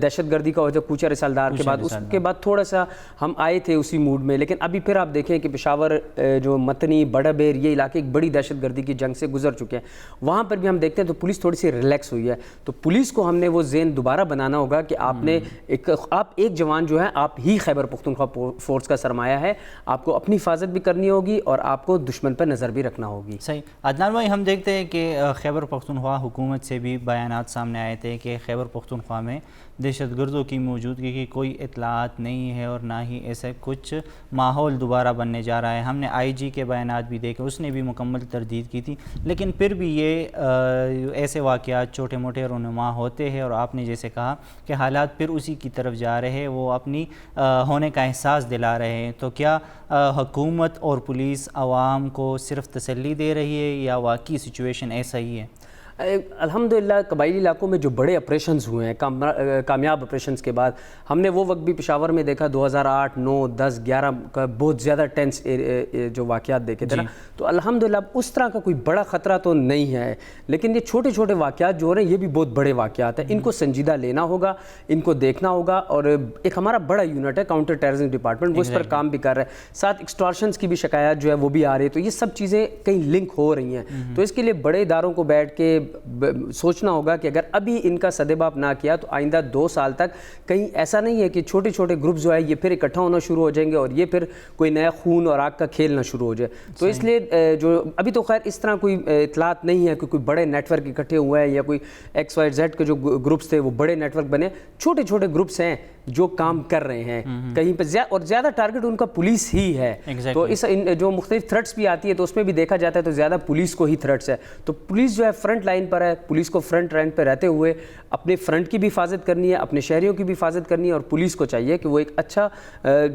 [SPEAKER 2] دہشت گردی کا، ہوا تھا کوچہ رسالدار کے بعد. اس کے بعد تھوڑا سا ہم آئے تھے اسی موڈ میں، لیکن ابھی پھر آپ دیکھیں کہ پشاور جو متنی بڑا بیر یہ علاقے ایک بڑی دہشت گردی کی جنگ سے گزر چکے ہیں. وہاں پر بھی ہم دیکھتے ہیں تو پولیس تھوڑی سی ریلیکس ہوئی ہے. تو پولیس کو ہم نے وہ ذہن دوبارہ بنانا ہوگا کہ آپ ایک جوان جو ہے آپ ہی خیبر پختونخوا فورس کا سرمایہ ہے. آپ کو اپنی حفاظت بھی کرنی ہوگی اور آپ کو دشمن پر نظر بھی رکھنا ہوگی.
[SPEAKER 1] صحیح. عدنان بھائی، ہم دیکھتے ہیں کہ خیبر پختونخوا حکومت سے بھی بیانات سامنے آئے تھے کہ خیبر پختونخوا میں دہشت گردوں کی موجودگی کی کوئی اطلاعات نہیں ہے اور نہ ہی ایسے کچھ ماحول دوبارہ بننے جا رہا ہے. ہم نے آئی جی کے بیانات بھی دیکھے، اس نے بھی مکمل تردید کی تھی، لیکن پھر بھی یہ ایسے واقعات چھوٹے موٹے رونما ہوتے ہیں اور آپ نے جیسے کہا کہ حالات پھر اسی کی طرف جا رہے ہیں، وہ اپنی ہونے کا احساس دلا رہے ہیں. تو کیا حکومت اور پولیس عوام کو صرف تسلی دے رہی ہے یا واقعی سچویشن ایسا ہی ہے؟
[SPEAKER 2] الحمدللہ قبائلی علاقوں میں جو بڑے آپریشنز ہوئے ہیں، کامیاب آپریشنز کے بعد ہم نے وہ وقت بھی پشاور میں دیکھا 2008 9 10 11 کا بہت زیادہ ٹینس جو واقعات دیکھے تھے نا. تو الحمدللہ اس طرح کا کوئی بڑا خطرہ تو نہیں ہے، لیکن یہ چھوٹے چھوٹے واقعات جو ہو رہے ہیں یہ بھی بہت بڑے واقعات ہیں. ان کو سنجیدہ لینا ہوگا، ان کو دیکھنا ہوگا. اور ایک ہمارا بڑا یونٹ ہے کاؤنٹر ٹیررزم ڈپارٹمنٹ، وہ اس پر کام بھی کر رہا ہے. ساتھ ایکسٹارشنز کی بھی شکایات جو ہے وہ بھی آ رہی ہے. تو یہ سب چیزیں کہیں لنک ہو رہی ہیں. تو اس کے لیے بڑے اداروں کو بیٹھ کے سوچنا ہوگا کہ اگر ابھی ان کا سدباب نہ کیا تو آئندہ 2 سال تک کہیں ایسا نہیں ہے کہ چھوٹے چھوٹے گروپ جو ہے یہ پھر اکٹھا ہونا شروع ہو جائیں گے اور یہ پھر کوئی نیا خون اور آگ کا کھیلنا شروع ہو جائے. تو اس لیے جو ابھی تو خیر اس طرح کوئی اطلاعات نہیں ہے کہ کوئی بڑے نیٹ ورک اکٹھے ہوئے ہیں یا کوئی XYZ کے جو گروپس تھے وہ بڑے نیٹ ورک بنے. چھوٹے چھوٹے گروپس ہیں جو کام کر رہے ہیں کہیں پہ، اور زیادہ ٹارگٹ ان کا پولیس ہی ہے. تو اس جو مختلف تھریٹس بھی آتی ہے تو اس میں بھی دیکھا جاتا ہے تو زیادہ پولیس کو ہی تھریٹس ہے. تو پولیس جو ہے فرنٹ لائن پر ہے. پولیس کو فرنٹ لائن پہ رہتے ہوئے اپنے فرنٹ کی بھی حفاظت کرنی ہے، اپنے شہریوں کی بھی حفاظت کرنی ہے. اور پولیس کو چاہیے کہ وہ ایک اچھا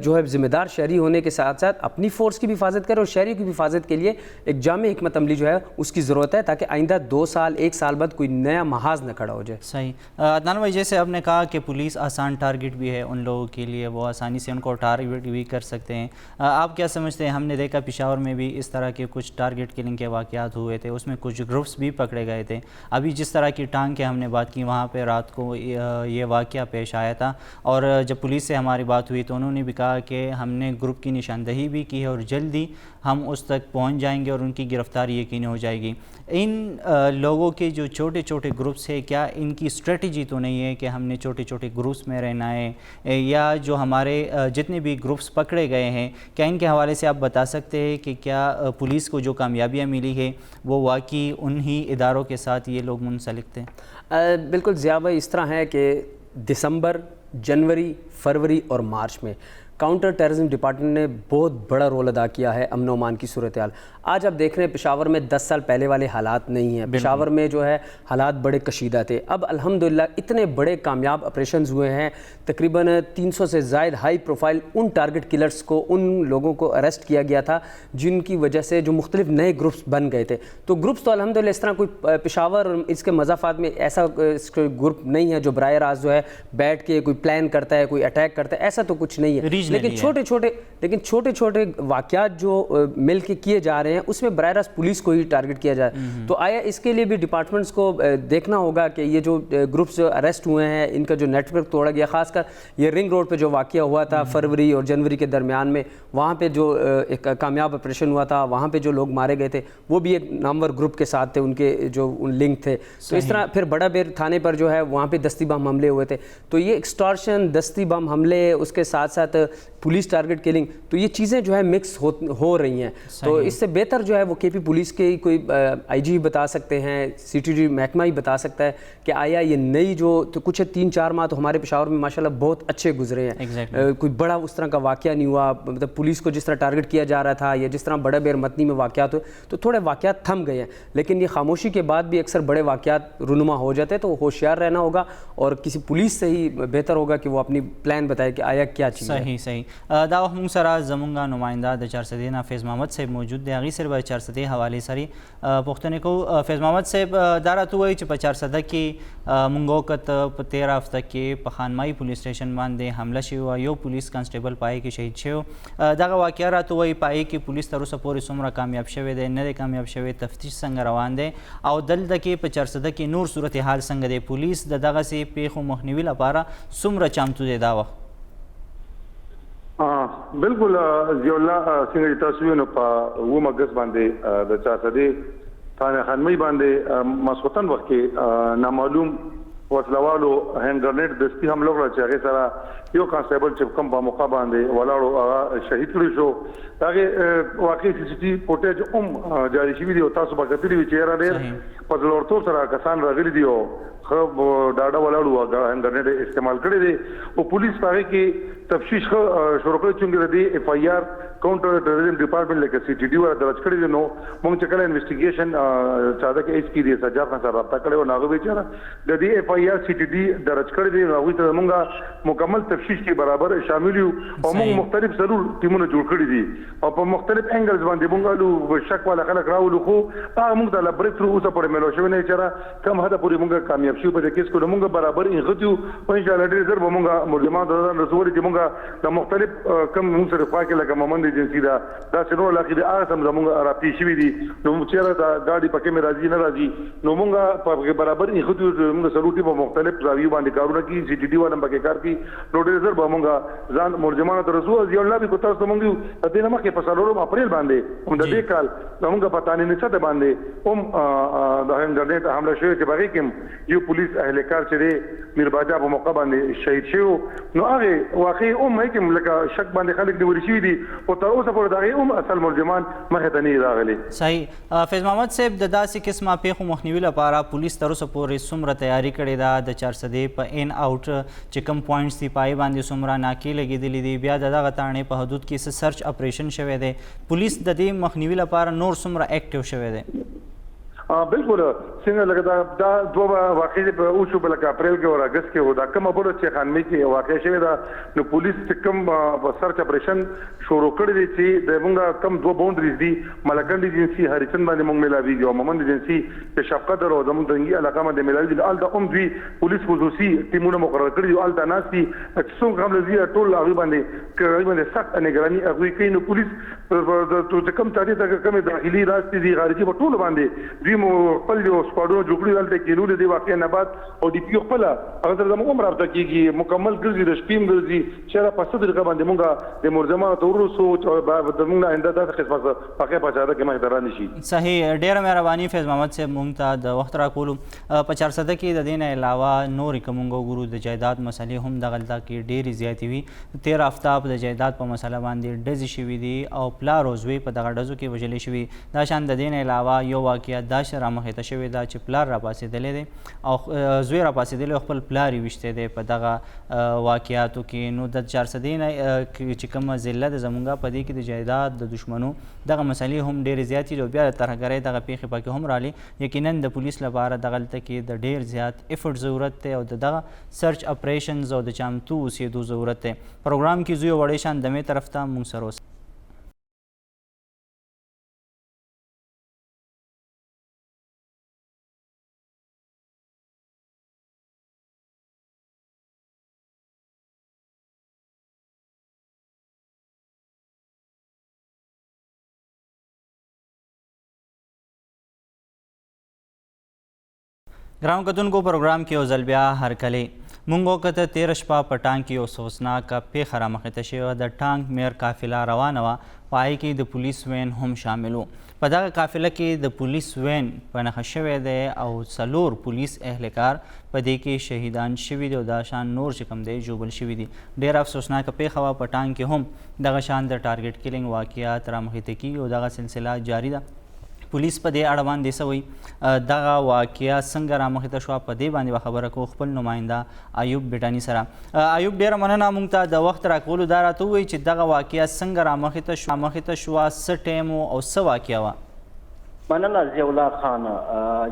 [SPEAKER 2] جو ہے ذمہ دار شہری ہونے کے ساتھ ساتھ اپنی فورس کی بھی حفاظت کرے اور شہریوں کی بھی حفاظت کے لیے ایک جامع حکمت عملی جو ہے اس کی ضرورت ہے تاکہ آئندہ 2 سال 1 سال بعد کوئی نیا محاذ نہ کھڑا ہو جائے.
[SPEAKER 1] صحیح. عدنان بھائی، جیسے آپ نے کہا کہ پولیس آسان ٹارگٹ بھی ہے ان لوگوں کے لیے، وہ آسانی سے ان کو ٹارگٹ بھی کر سکتے ہیں. آپ کیا سمجھتے ہیں؟ ہم نے دیکھا پشاور میں بھی اس طرح کے کچھ ٹارگٹ کلنگ کے واقعات ہوئے تھے، اس میں کچھ گروپس بھی پکڑے گئے تھے. ابھی جس طرح کی ٹانگ کے ہم نے بات کی وہاں پہ رات کو یہ واقعہ پیش آیا تھا، اور جب پولیس سے ہماری بات ہوئی تو انہوں نے بھی کہا کہ ہم نے گروپ کی نشاندہی بھی کی ہے اور جلدی ہم اس تک پہنچ جائیں گے اور ان کی گرفتاری یقینی ہو جائے گی. ان لوگوں کے جو چھوٹے چھوٹے گروپس ہیں، کیا ان کی اسٹریٹجی تو نہیں ہے کہ ہم نے چھوٹے چھوٹے گروپس میں رہنا ہے؟ یا جو ہمارے جتنے بھی گروپس پکڑے گئے ہیں، کیا ان کے حوالے سے آپ بتا سکتے ہیں کہ کیا پولیس کو جو کامیابیاں ملی ہے وہ واقعی انہی اداروں کے ساتھ یہ لوگ منسلک تھے؟
[SPEAKER 2] بالکل ضیاء بھائی، اس طرح ہے کہ دسمبر، جنوری، فروری اور مارچ میں کاؤنٹر ٹیررزم ڈپارٹمنٹ نے بہت بڑا رول ادا کیا ہے امن و امان کی صورتحال. آج آپ دیکھ رہے ہیں پشاور میں 10 سال پہلے والے حالات نہیں ہیں. پشاور میں جو ہے حالات بڑے کشیدہ تھے. اب الحمدللہ اتنے بڑے کامیاب آپریشنز ہوئے ہیں، تقریباً 300 سے زائد ہائی پروفائل ان ٹارگٹ کلرز کو، ان لوگوں کو اریسٹ کیا گیا تھا جن کی وجہ سے جو مختلف نئے گروپس بن گئے تھے. تو گروپس تو الحمدللہ اس طرح کوئی پشاور اور اس کے مضافات میں ایسا گروپ نہیں ہے جو براہ راست جو ہے بیٹھ کے کوئی پلان کرتا ہے، کوئی اٹیک کرتا ہے، ایسا تو کچھ نہیں ہے. لیکن چھوٹے چھوٹے واقعات جو مل کے کیے جا رہے ہیں اس میں براہ راست پولیس کو ہی ٹارگٹ کیا جائے. تو آیا اس کے لیے بھی ڈپارٹمنٹس کو دیکھنا ہوگا کہ یہ جو گروپس اریسٹ ہوئے ہیں ان کا جو نیٹ ورک توڑا گیا، خاص کر یہ رنگ روڈ پہ جو واقعہ ہوا تھا فروری اور جنوری کے درمیان میں، وہاں پہ جو ایک کامیاب آپریشن ہوا تھا، وہاں پہ جو لوگ مارے گئے تھے وہ بھی ایک نامور گروپ کے ساتھ تھے، ان کے جو لنک تھے. تو اس طرح پھر بڑا بیر تھانے پر جو ہے وہاں پہ دستی بم حملے ہوئے تھے. تو یہ ایکسٹارشن، دستی بم حملے، اس کے ساتھ ساتھ پولیس ٹارگٹ کلنگ، تو یہ چیزیں جو ہے مکس ہو رہی ہیں. تو اس سے بہتر جو ہے وہ کے پی پولیس کے کوئی IG بتا سکتے ہیں، CTD محکمہ ہی بتا سکتا ہے کہ آیا یہ نئی جو تو کچھ 3-4 ماہ تو ہمارے پشاور میں ماشاءاللہ بہت اچھے گزرے ہیں. کوئی بڑا اس طرح کا واقعہ نہیں ہوا. مطلب پولیس کو جس طرح ٹارگٹ کیا جا رہا تھا یا جس طرح بڑا بیر متنی میں واقعات ہوئے تو تھوڑے واقعات تھم گئے ہیں، لیکن یہ خاموشی کے بعد بھی اکثر بڑے واقعات رونما ہو جاتے ہیں. تو ہوشیار رہنا ہوگا اور کسی پولیس سے ہی بہتر ہوگا کہ وہ اپنی پلان بتائے کہ آیا کیا چیز ہے.
[SPEAKER 1] صحیح. دا وخت موږ سره زمونږ نماینده د چارسدې نه فیض محمد صاحب موجود دی. هغې سره به چارسدې حوالې سره پوښتنې کوو. فیض محمد صاحب دا راته ووایي چې په چارسده کې موږ وکته په 13 هفته کې په خانمایي پولیس سټیشن باندې حمله شوې وه، یو پولیس کانسټیبل پای کې شهید شوی. دغه واقعه راته وایي پای کې پولیس تر اوسه پورې څومره کامیاب شوی دی، نه دی کامیاب شوی، تفتیش څنګه روان دی او دلته کې په چارسده کې نور صورتحال څنګه دی، پولیس د دغسې پیښو مخنیوي لپاره څومره چمتو دی دا وخت؟
[SPEAKER 8] بالکل ضیاء الله څنګه چې تاسو وینئ په 9 اګست باندې د چارسدې تھانه خانمۍ باندې ماسخوتن وخت کې نامعلوم وسلوالو هینډ ګرنیټ دستي حمله وکړه چې هغې سره یو کانسټیبل چې کوم په موقع باندې ولاړو هغه شهید کړی شو. هغې واقعي سی سی ټي وي فوټیج هم جاري شوي دي او تاسو به کتلي وي چې یاره ډېر په زړورتوب سره کسان راغلي دي او ښه ډاډه ولاړو هینډ ګرنیټ استعمال کړی دی او پولیس په هغې کې تفتیش ښه شروع کړی چونکې د دې اف آی آر کاونټر ټیرریزم ډپارټمنټ لکه سی ټي ډي والا درج کړی دی. نو موږ چې کله انویسټیګیشن چاته کې ایچ پي دی سجاد خان سره رابطه کړې وه نو هغه وایي چې د دې اف آی آر سی ټي ډي درج کړی دی نو هغوی ته موږ مکمل تفتیش کې برابر شامل یو او موږ مختلف ضرور ټیمونه جوړ کړي دي او په مختلف انګلز باندې موږ شک والا خلک راولو خو هغه موږ ته لا بریک تھرو اوسه پورې میلو شوی نه چې کم حده پورې موږ کامیاب شو په دې کیس کې موږ برابر انغتیو او ان شاء الله ډېر زر به موږ ملزمان ته رسول چې موږ د مختلف کم موږ سره خوا کې لکه مومند ایجنسی دا څنور علاقې د هغه سم زموږ راپی شوي دي نو چېرې دا ګاډي پکې مې راځي نه راځي نو موږ په برابر انغتیو موږ سروټي په مختلف زاویو باندې کارونه کوي سی ټي ډي والا پکې کار کوي نو ډېر زر به موږ ځان ملزمان ته رسول ضیاء الله به تاسو موږ د دې نه مخکې په 4 اپریل باندې هم د دې کال موږ په تانې نڅته باندې هم د انټرنیټ حمله شوی چې باغې کې یو پولیس اهلکار چې دی میرباجا په موقع باندې شهید شو نو هغه واقعي کې لکه شک باندې خلک نیول شوي دي او تر اوسه پورې د هغې اصل ملزمان مخې ته نه راغلي.
[SPEAKER 1] صحیح. فیض محمد صاحب د داسې قسمه پیښو مخنیوي لپاره پولیس تر اوسه پورې څومره تیاري کړې ده د چارسدې په ان آوټ چې کوم پوینټس دي پای باندې څومره ناکې لګېدلي دي بیا د دغه تاڼې په حدود کې څه سرچ اپریشن شوی دی پولیس د دې مخنیوي لپاره نور څومره ایکټیو شوی دی؟
[SPEAKER 8] بالکل څنګه لکه دا دوه واقعې په اوشو په لکه اپریل کې او اګست کې و دا کومه بوله چې خانمۍ کې واقع شوې ده نو پولیس چې کوم سرچ اپریشن شروع کړی دی چې د موږ کم دوه باونډریز دي ملکنډ ایجنسي هریچند باندې موږ ملاویږي او مومند ایجنسي په شفقت او زموږ دنګي علاقه باندې ملاویږي د الته هم دوی پولیس خصوصي ټیمونه مقرر کړي دي الته ناست دي چې څومره هم لزی ټول هغوی باندې سخت نگراني هغوی کوي نو پولیس چې کوم تاریخ ته کومې داخلي راستې دي خارجي په ټولو باندې دوی مو خپل یو سکواډونه جوړ کړي دلته کینول دي واقع نه بعد او د پیو خپل هغه سره زموږ هم رابطه کېږي مکمل ګرځي د شپې هم ګرځي چې په څه طریقه باندې موږ د ملزمانو ته ورسو چې زموږ نه آینده داسې قسمه واقع په چاته کې مخې ته رانشي.
[SPEAKER 1] صحیح. ډېره مهرباني فیض محمد صاحب موږ ته د وخت راکولو. په چارسده کې د دې نه علاوه نورې که موږ وګورو د جایداد مسلې هم دغلته کې ډېرې زیاتې وي 13 هفته د جایداد په مسله باندې ډزې شوي دي او پلار او زوی په دغه ډزو کې وژلې شوي. دا شان د دې نه علاوه یو واقعه دا رامخې ته شوې ده چې پلار راپاڅېدلی دی او زوی راپاڅېدلی او خپل پلار یې ویشتی دی په دغه واقعاتو کې. نو د چارسدې نه چې کومه ضلع ده زموږ په دې کې د جایداد د دشمنو دغه مسلې هم ډېرې زیاتې دي او بیا د ترهګرۍ دغه پیښې پکې هم رالي. یقینا د پولیس لپاره دغلته کې د ډېر زیات افرټ ضرورت دی او د دغه سرچ اپریشنز او د چمتو اوسېدو ضرورت دی. پروګرام کې زوی وړې شان دمې طرف ته موږ سره اوسئ. ګرانو کتونکو پروګرام کې یو ځل بیا هرکلې موږ وکته تېره شپه په ټانک کې یو افسوسناکه پیښه رامخې ته شوې وه. د ټانک میر قافله روانه وه په هغې کې د پولیس وین هم شامل و. په دغه قافله کې د پولیس وین په نښه شوی دی او 4 پولیس اهلکار په دې کې شهیدان شوي دي او دا شان نور چې کوم دی ژوبل شوي دي. ډېره افسوسناکه پیښه وه. په ټانک کې هم دغه شان د ټارګټ کیلینګ واقعات رامخې ته کېږي او دغه سلسله جاري ده. پولیس په دې اړه باندې څه وایي دغه واقعه څنګه رامخې ته شوه په دې باندې به خبره کوو خپل نماینده ایوب بیټاني سره. ایوب ډېره مننه موږ ته د وخت راکولو. دا راته ووایي چې دغه واقعه څنګه رامخې ته شوه څه ټایم و او څه واقعه وه؟
[SPEAKER 9] مننه ضیاء الله خان.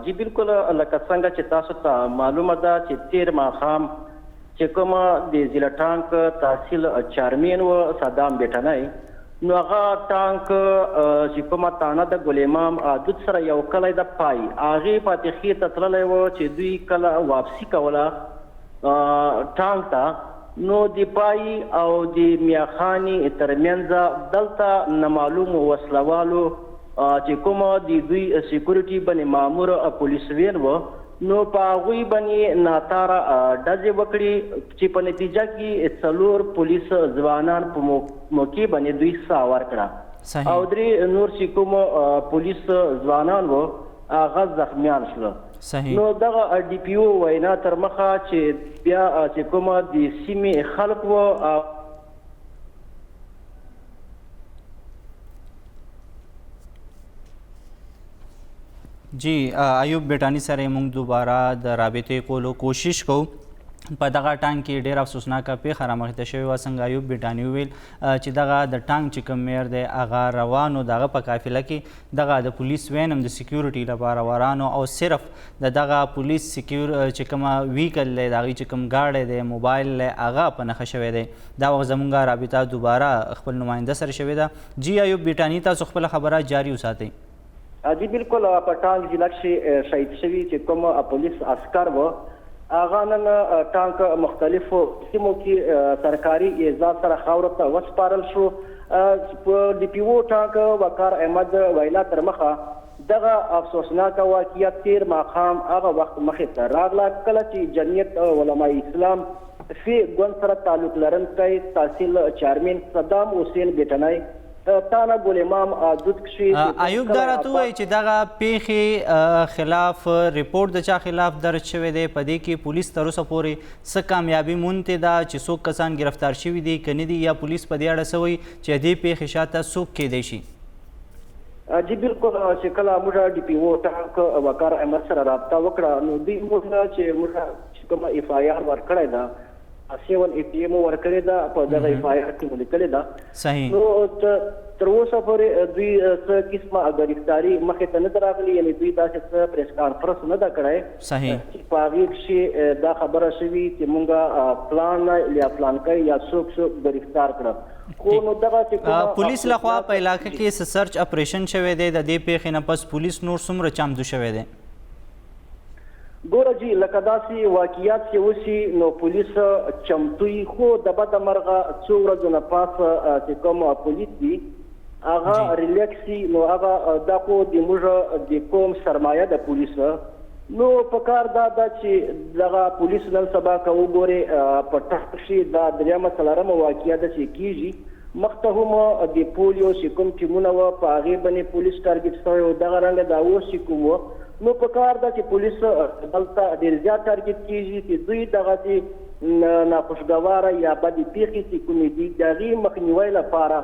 [SPEAKER 9] جی بالکل لکه څنګه چې تاسو ته معلومه ده چې 13 ماښام چې کومه د ضلع ټانک تحصیل چارمین و صدام بیټنی نو هغه ټانک چې کومه تانه د ګل امام دود سره یو کلی د پای هغې فاتحې ته تللی و چې دوی کله واپسي کوله ټانک ته نو د پای او د میاخانې ترمنځ دلته نامعلومو وسلوالو چې کومه د دوی سیکورټي بنې مامور پولیس وین و نو په هغوی باندې ناتاره ډزې وکړي چې په نتیجه کې 4 پولیس ځوانان په موقع باندې دوی ساه ورکړه او 3 نور چې کوم پولیس ځوانان و هغه زخمیان شول. نو دغه ډي پي او وینا تر مخه چې بیا چې کومه د سیمې خلک و
[SPEAKER 1] جی ایوب بیٹانی سره موږ دوباره د رابطې کولو کوشش کوو. په دغه ټانک کې ډېر افسوسناکه پیښه رامخته شوې وه. څنګه ایوب بیټاني وویل چې دغه د ټانک چې کوم میر دی هغه روانو دغه په قافله کې دغه د پولیس وین هم د سیکیورټي لپاره ورانو او صرف د دغه پولیس چې کومه ویکل دی د هغې چې کوم ګاډی دی موبایل دی هغه په نښه شوی دی. دا وخت زموږ رابطه دوباره خپل نماینده سره شوې ده. جی ایوب بیټاني تاسو خپله خبره جاري وساتئ.
[SPEAKER 9] جی بالکل په ټانک ضلع کې شهید شوي چې کوم پولیس عسکر و هغه نن ټانک مختلفو سیمو کې سرکاري اعزاز سره خاورو ته وسپارل شو. په ډي پي او ټانک وقار احمد ویلا تر مخه دغه افسوسناکه واقعیت تیر ماښام هغه وخت مخې ته راغله کله چې جمعیت علماء اسلام فی ګوند سره تعلق لرونکی تحصیل چارمین صدام حسین بیټنی تانا ګل امام دود کښې
[SPEAKER 1] ایوب دا راته ووایي چې دغه پیښې خلاف ریپورټ د چا خلاف درج شوی دی؟ په دې کې پولیس تر اوسه پورې څه کامیابي موندتې ده چې څوک کسان ګرفتار شوي دي که نه دي، یا پولیس په دې اړه څه وایي چې دې پیښې شاته څوک کیدی شي؟
[SPEAKER 9] جی بالکل چې کله موږ ډي پي او ټانک وقار احمد سره رابطه وکړه نو دوی موږ چې موږ کومه اف آی آر ورکړې ده 7 APM ورکړې ده په دغه اف آی آر کې مو لیکلې ده.
[SPEAKER 1] صحیح.
[SPEAKER 9] نو تر اوسه پورې دوی څه قسمه ګرفتاري مخې ته نه ده راغلې، یعنې دوی داسې څه پریس کانفرنس نه ده کړی.
[SPEAKER 1] صحیح.
[SPEAKER 9] چې په هغې کښې دا خبره شوي چې موږ پلان یا پلانکی یا څوک ګرفتار کړه. خو نو دغه چې
[SPEAKER 1] پولیس لخوا په علاقه کې څه سرچ اپریشن شوی دی؟ د دې پیښې نه پس پولیس نور څومره چمتو شوی دی؟
[SPEAKER 9] ګوره جی لکه داسې واقعیات چې وشي نو پولیس چمتو وي، خو د بده مرغه څو ورځو نه پاس چې کوم پولیس دي هغه ریلیکس وي، نو هغه دا خو د موږ د قوم سرمایه د پولیس نو په کار دا ده چې دغه پولیس نن سبا که وګورې په ټاک کښې دا درېیمه څلورمه واقعه ده چې کېږي. مخته هم د پولیو چې کوم ټیمونه وه په هغې باندې پولیس ټارګېټ شوی و، دغه رنګه دا اوس چې کوم و نو په کار ده چې پولیس دلته ډېر زیات ټارګېټ کېږي چې دوی دغسې ناخوشګواره یا بدې پیښې چې کومې دي د هغې مخنیوي لپاره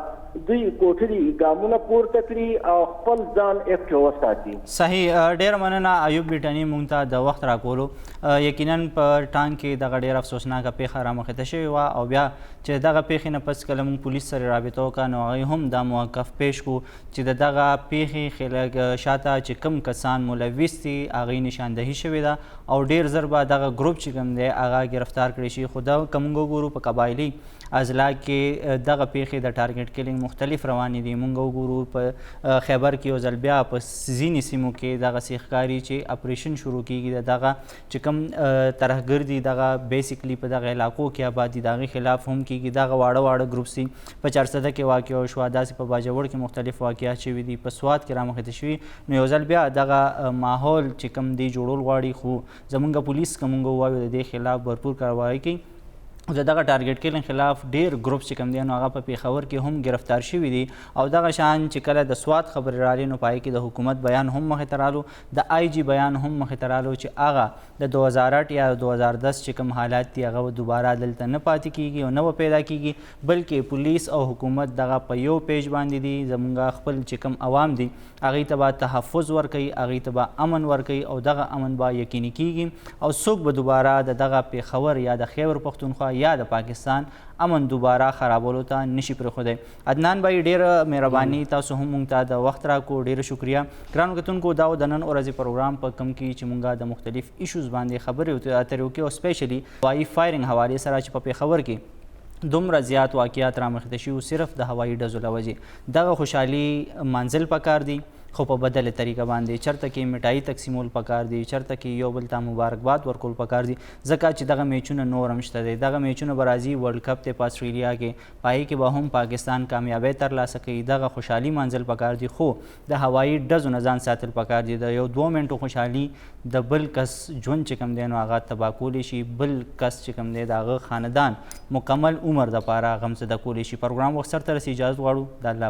[SPEAKER 9] دوی کوټلي ګامونه پورته کړي او خپل ځان اکټ وساتي.
[SPEAKER 1] صحیح. ډېره مننه ایوب بیټاني موږ ته د وخت راکولو. یقینا په ټانک کې دغه ډېره افسوسناکه پیښه رامخته شوې وه او بیا چې دغه پیښې نه پس کله موږ پولیس سره رابطه وکړه نو هغوی هم دا موقف پیش کړو چې د دغه پیښې شاته چې کوم کسان ملوث دي هغوی نشاندهي شوې ده او ډېر ژر به دغه ګروپ چې کوم دی هغه ګرفتار کړی شي. خو دا که موږ وګورو په قبایلي اضلاع کې دغه پیښې د ټارګېټ کلینګ مختلف روانې دي. موږ وګورو په خیبر کې یو ځل بیا په ځینې سیمو کې دغسې ښکاري چې اپریشن شروع کېږي د دغه چې کوم ترهګر دي دغه بیسیکلی په دغه علاقو کې آباد دي د هغې خلاف هم کېږي. دغه واړه ګروپ دي. په چارسده کې واقع شوه، داسې په باجوړ کې مختلف واقعات شوي دي، په سوات کې رامخته شوي. نو یو ځل بیا دغه ماحول چې کوم دی جوړول غواړي، خو زموږ پولیس که موږ ووایو د دې خلاف بھرپور کاروايي کوي. د دغه ټارګېټ کلینګ خلاف ډېر ګروپس چې کوم دی نو هغه په پېښور کې هم ګرفتار شوي دي او دغه شان چې کله د سوات خبرې رالې نو په هغې کې د حکومت بیان هم مخې ته رالو، د آی جي بیان هم مخې ته رالو چې هغه د 2008 یا 2010 چې کوم حالات دي هغه دوباره دلته نه پاتې کېږي او نه به پیدا کېږي، بلکې پولیس او حکومت دغه په یو پیج باندې دي. زموږ خپل چې کوم عوام دي هغوی ته به تحفظ ورکوي، هغوی ته به امن ورکوي او دغه امن به یقیني کېږي او څوک به دوباره د دغه پېښور یا د خیبر پښتونخوا یا د پاکستان امن دوباره خرابولو ته نشي پرېښودی. عدنان بھائی ډېره مهرباني، تاسو هم موږ ته د وخت راکړو، ډېره شکریه. ګرانو کتونکو دا و د نن ورځې پروګرام په کوم کې چې موږ د مختلف ایشوز باندې خبرې اترې وکړې او سپیشلی هوایي فایرنګ حوالې سره چې په پېښور کې دومره زیات واقعات رامخته شوي صرف د هوایي ډزو له وجې. دغه خوشحالي منزل پکار دی خو په بدله طریقه باندې، چرته کې میټایي تقسیمول پکار دي، چرته کې یو بل ته مبارکباد ورکول پکار دي، ځکه چې دغه میچونه نور هم شته دی. دغه میچونه به راځي، ورلډ کپ دی په اسټرالیا کې، په هغې کې به هم پاکستان کامیابۍ ترلاسه کوي. دغه خوشحالي منزل پکار دي، خو د هوایي ډزو نه ځان ساتل پکار دي. د یو 2 منټو خوشحالي د بل کس ژوند چې کوم دی نو هغه تباه کولی شي، بل کس چې کوم دی د هغه خاندان مکمل عمر دپاره غمزده کولی شي. پروګرام وخت سرته رسي، اجازت غواړو. د الله